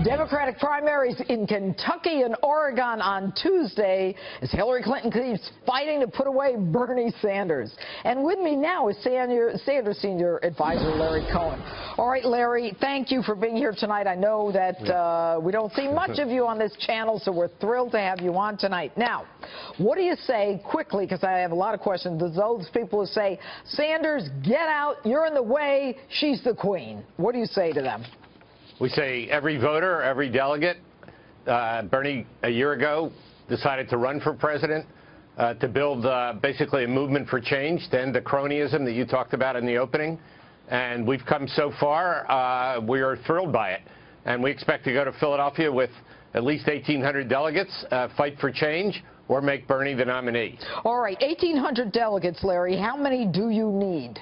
Democratic primaries in Kentucky and Oregon on Tuesday as Hillary Clinton keeps fighting to put away Bernie Sanders. And with me now is Sanders Senior Advisor Larry Cohen. All right, Larry, thank you for being here tonight. I know that we don't see much of you on this channel, so we're thrilled to have you on tonight. Now, what do you say quickly, because I have a lot of questions, to those people who say, Sanders, get out, you're in the way, she's the queen. What do you say to them? We say every voter, every delegate. Bernie, a year ago, decided to run for president to build basically a movement for change, to end the cronyism that you talked about in the opening. And we've come so far. We are thrilled by it. And we expect to go to Philadelphia with at least 1,800 delegates, fight for change, or make Bernie the nominee. All right, 1,800 delegates, Larry. How many do you need?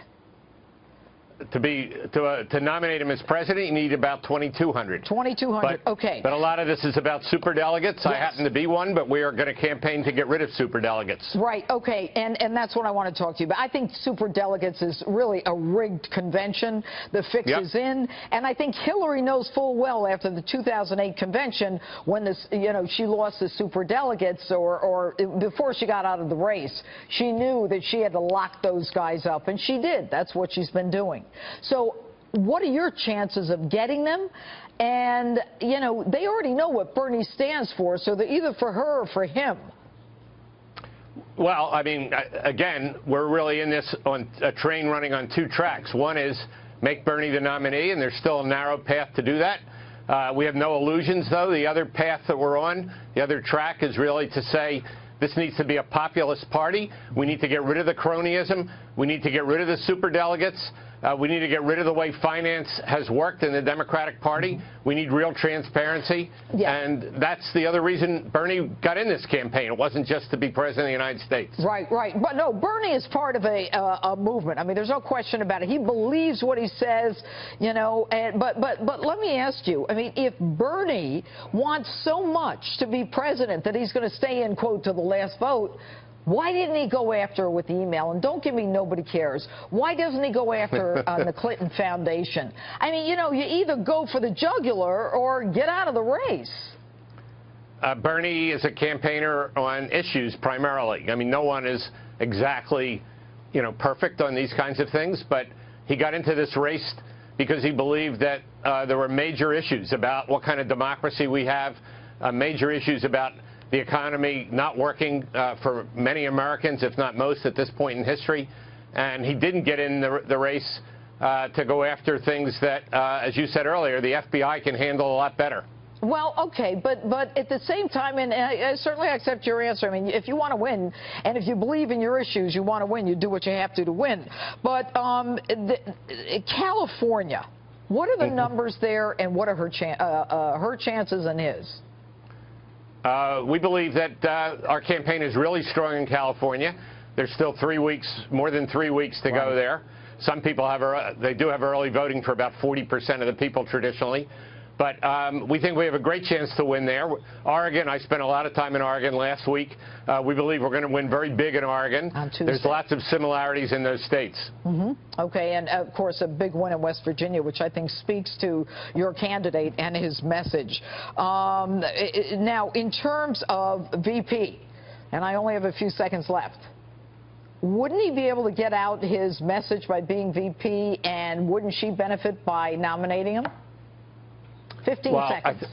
To nominate him as president, you need about 2,200. 2,200, okay. But a lot of this is about superdelegates. Yes. I happen to be one, but we are going to campaign to get rid of superdelegates. Right, okay, and that's what I want to talk to you about. I think superdelegates is really a rigged convention. The fix is in, and I think Hillary knows full well after the 2008 convention when this, she lost the superdelegates, or before she got out of the race, she knew that she had to lock those guys up, and she did. That's what she's been doing. So what are your chances of getting them? And, they already know what Bernie stands for, so they're either for her or for him. Well, I mean, again, we're really in this on a train running on two tracks. One is make Bernie the nominee, and there's still a narrow path to do that. We have no illusions, though. The other path that we're on, the other track, is really to say this needs to be a populist party. We need to get rid of the cronyism. We need to get rid of the superdelegates. We need to get rid of the way finance has worked in the Democratic Party. We need real transparency. Yeah. And that's the other reason Bernie got in this campaign. It wasn't just to be president of the United States. Right, right. But no, Bernie is part of a movement. I mean, there's no question about it. He believes what he says, but let me ask you, I mean, if Bernie wants so much to be president that he's going to stay in, quote, to the last vote, why didn't he go after her with the email? And don't give me nobody cares. Why doesn't he go after the Clinton Foundation? I mean, you either go for the jugular or get out of the race. Bernie is a campaigner on issues primarily. I mean, no one is exactly, perfect on these kinds of things, but he got into this race because he believed that there were major issues about what kind of democracy we have, major issues about the economy not working for many Americans, if not most, at this point in history. And he didn't get in the race to go after things that, as you said earlier, the FBI can handle a lot better. Well, okay, but at the same time, and I certainly accept your answer. I mean, if you want to win, and if you believe in your issues, you want to win, you do what you have to win. But California, what are the numbers there, and what are her chances and his? We believe that our campaign is really strong in California. There's still 3 weeks, more than 3 weeks to go there. Some people they do have early voting for about 40% of the people traditionally. But we think we have a great chance to win there. Oregon, I spent a lot of time in Oregon last week. We believe we're going to win very big in Oregon. On Tuesday. There's lots of similarities in those states. Okay, and of course a big win in West Virginia, which I think speaks to your candidate and his message. Now, in terms of VP, and I only have a few seconds left, wouldn't he be able to get out his message by being VP, and wouldn't she benefit by nominating him? 15 seconds.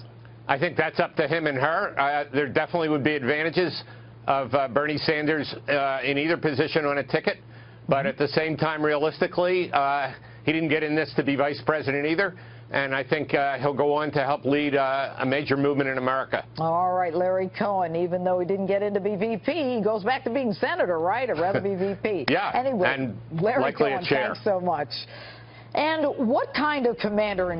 I think that's up to him and her. There definitely would be advantages of Bernie Sanders in either position on a ticket. But at the same time, realistically, he didn't get in this to be vice president either. And I think he'll go on to help lead a major movement in America. All right, Larry Cohen, even though he didn't get in to be VP, he goes back to being senator, right? Or rather be VP. Yeah, anyway, and Larry likely Cohen, a chair. Thanks so much. And what kind of commander in